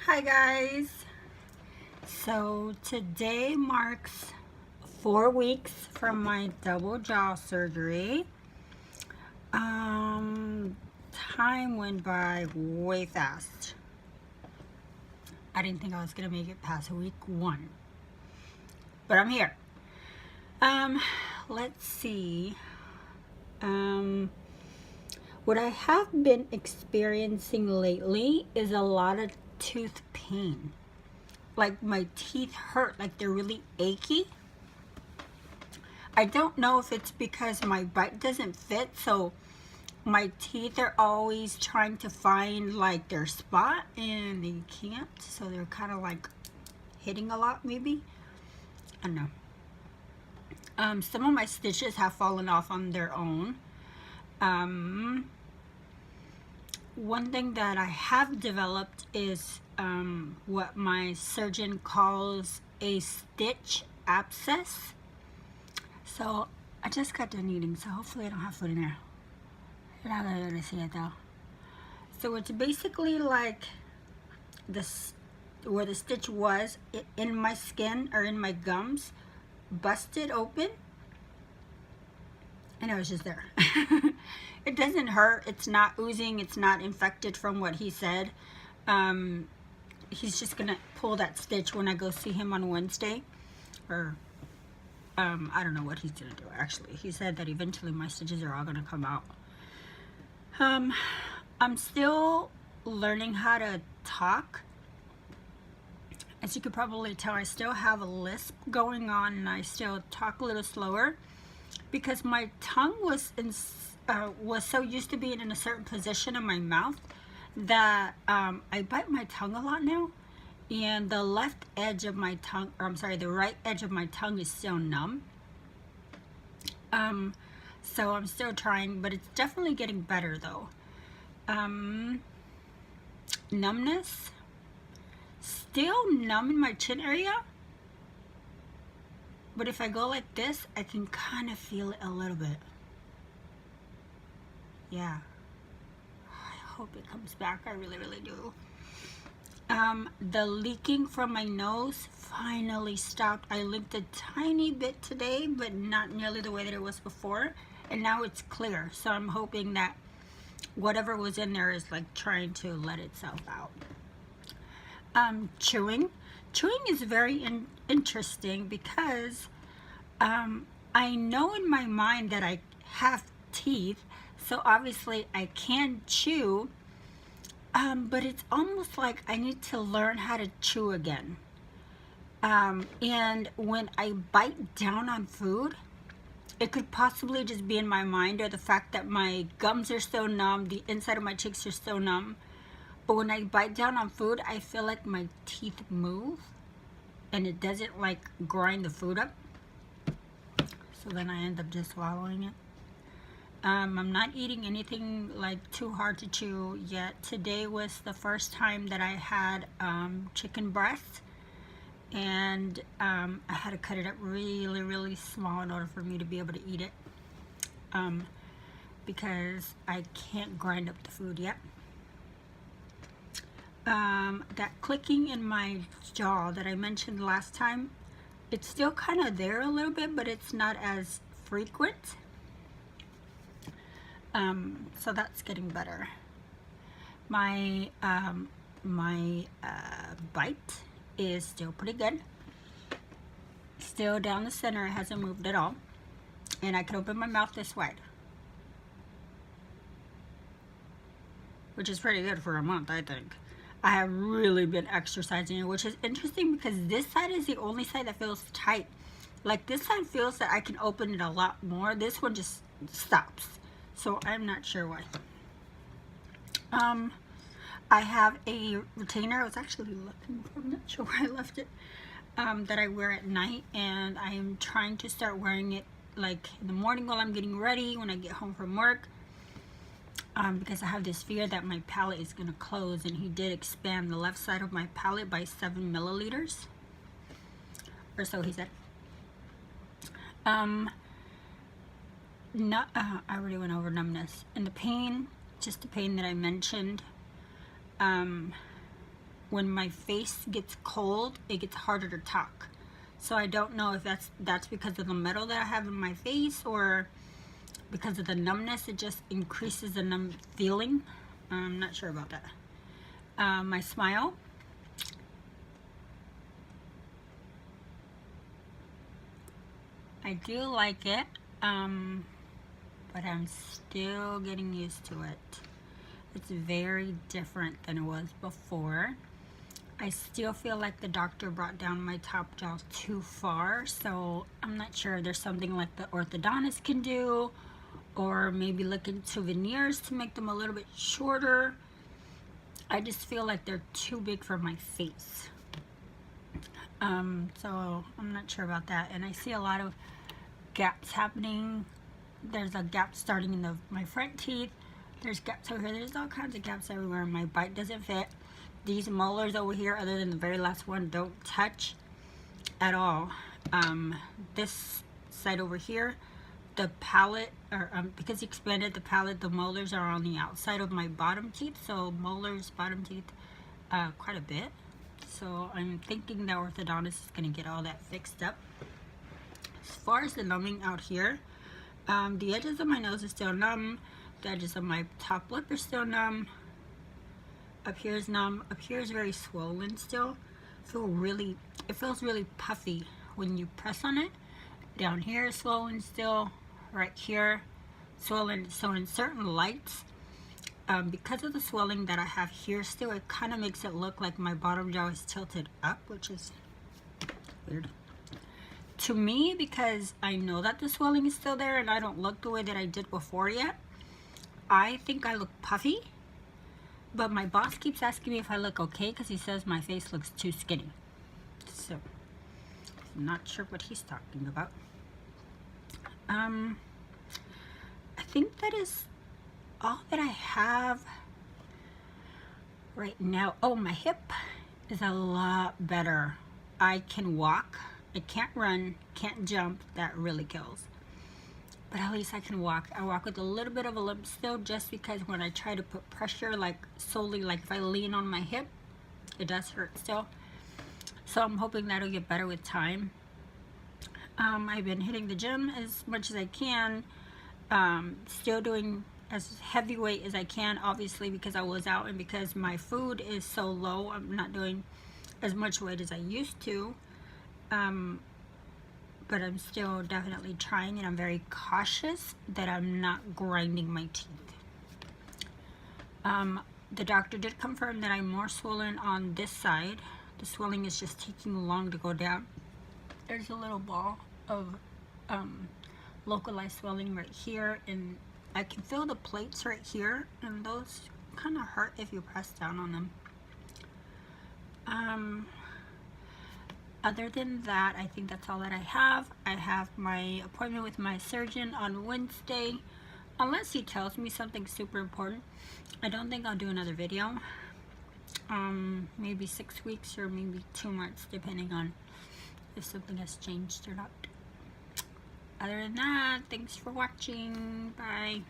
Hi guys. So today marks 4 weeks from my double jaw surgery. Time went by way fast. I didn't think I was gonna make it past week 1, but I'm here. Let's see. What I have been experiencing lately is a lot of tooth pain. Like my teeth hurt, like they're really achy. I don't know if it's because my bite doesn't fit, so my teeth are always trying to find like their spot and they can't, so they're kind of like hitting a lot maybe. I don't know. Some of my stitches have fallen off on their own. One thing that I have developed is what my surgeon calls a stitch abscess. So I just got done eating, so hopefully I don't have food in there. You're not gonna be able to see it though. So it's basically like this, where the stitch was in my skin or in my gums, busted open, and it was just there. It doesn't hurt. It's not oozing. It's not infected from what he said. He's just gonna pull that stitch when I go see him on Wednesday, or I don't know what he's gonna do actually. He said that eventually my stitches are all gonna come out. I'm still learning how to talk. As you could probably tell, I still have a lisp going on and I still talk a little slower because my tongue was so used to being in a certain position in my mouth that I bite my tongue a lot now, and the left edge of my tongue, or I'm sorry, the right edge of my tongue is still numb. So I'm still trying, but it's definitely getting better though. Numbness, still numb in my chin area, but if I go like this, I can kind of feel it a little bit. Yeah, I hope it comes back. I really do. The leaking from my nose finally stopped. I leaked a tiny bit today, but not nearly the way that it was before, and now it's clear. So I'm hoping that whatever was in there is like trying to let itself out. Chewing is very interesting because I know in my mind that I have teeth, so obviously I can chew, but it's almost like I need to learn how to chew again. And when I bite down on food, it could possibly just be in my mind, or the fact that my gums are so numb, the inside of my cheeks are so numb. But when I bite down on food, I feel like my teeth move and it doesn't like grind the food up. So then I end up just swallowing it. I'm not eating anything like too hard to chew yet. Today was the first time that I had chicken breast, and I had to cut it up really small in order for me to be able to eat it, because I can't grind up the food yet. That clicking in my jaw that I mentioned last time, it's still kind of there a little bit, but it's not as frequent. So that's getting better. My bite is still pretty good. Still down the center, it hasn't moved at all. And I can open my mouth this wide, which is pretty good for a month, I think. I have really been exercising, which is interesting because this side is the only side that feels tight. Like this side feels that I can open it a lot more. This one just stops. So I'm not sure why. I have a retainer. I was actually looking for, I'm not sure where I left it, that I wear at night, and I am trying to start wearing it like in the morning while I'm getting ready, when I get home from work. Because I have this fear that my palate is going to close, and he did expand the left side of my palate by 7 milliliters, or so he said. I already went over numbness and the pain, just the pain that I mentioned. when my face gets cold, it gets harder to talk. So I don't know if that's because of the metal that I have in my face, or because of the numbness, it just increases the numb feeling. I'm not sure about that. My smile. I do like it, but I'm still getting used to it. It's very different than it was before. I still feel like the doctor brought down my top jaw too far, so I'm not sure if there's something like the orthodontist can do, or maybe look into veneers to make them a little bit shorter. I just feel like they're too big for my face. So I'm not sure about that. And I see a lot of gaps happening. There's a gap starting in my front teeth. There's gaps over here. There's all kinds of gaps everywhere. My bite doesn't fit. These molars over here, other than the very last one, don't touch at all. This side over here, the palate, or because he expanded the palate, the molars are on the outside of my bottom teeth. So molars, bottom teeth, quite a bit. So I'm thinking the orthodontist is going to get all that fixed up. As far as the numbing out here, the edges of my nose is still numb. The edges of my top lip are still numb. Up here is numb. Up here is very swollen still. It feels really puffy when you press on it. Down here is swollen still. Right here, swollen. So in certain lights, because of the swelling that I have here still, it kind of makes it look like my bottom jaw is tilted up, which is weird to me, because I know that the swelling is still there and I don't look the way that I did before yet. I think I look puffy, but my boss keeps asking me if I look okay because he says my face looks too skinny. So I'm not sure what he's talking about. I think that is all that I have right now. Oh, my hip is a lot better. I can walk. I can't run, can't jump. That really kills. But at least I can walk. I walk with a little bit of a limp still, just because when I try to put pressure, like solely, like if I lean on my hip, it does hurt still. So I'm hoping that'll get better with time. I've been hitting the gym as much as I can. Still doing as heavy weight as I can, obviously, because I was out and because my food is so low. I'm not doing as much weight as I used to. But I'm still definitely trying, and I'm very cautious that I'm not grinding my teeth. The doctor did confirm that I'm more swollen on this side. The swelling is just taking long to go down. There's a little ball of localized swelling right here, and I can feel the plates right here, and those kind of hurt if you press down on them. Other than that, I think that's all that I have. I have my appointment with my surgeon on Wednesday. Unless he tells me something super important, I don't think I'll do another video. Maybe 6 weeks or maybe 2 months, depending on if something has changed or not. Other than that, thanks for watching. Bye.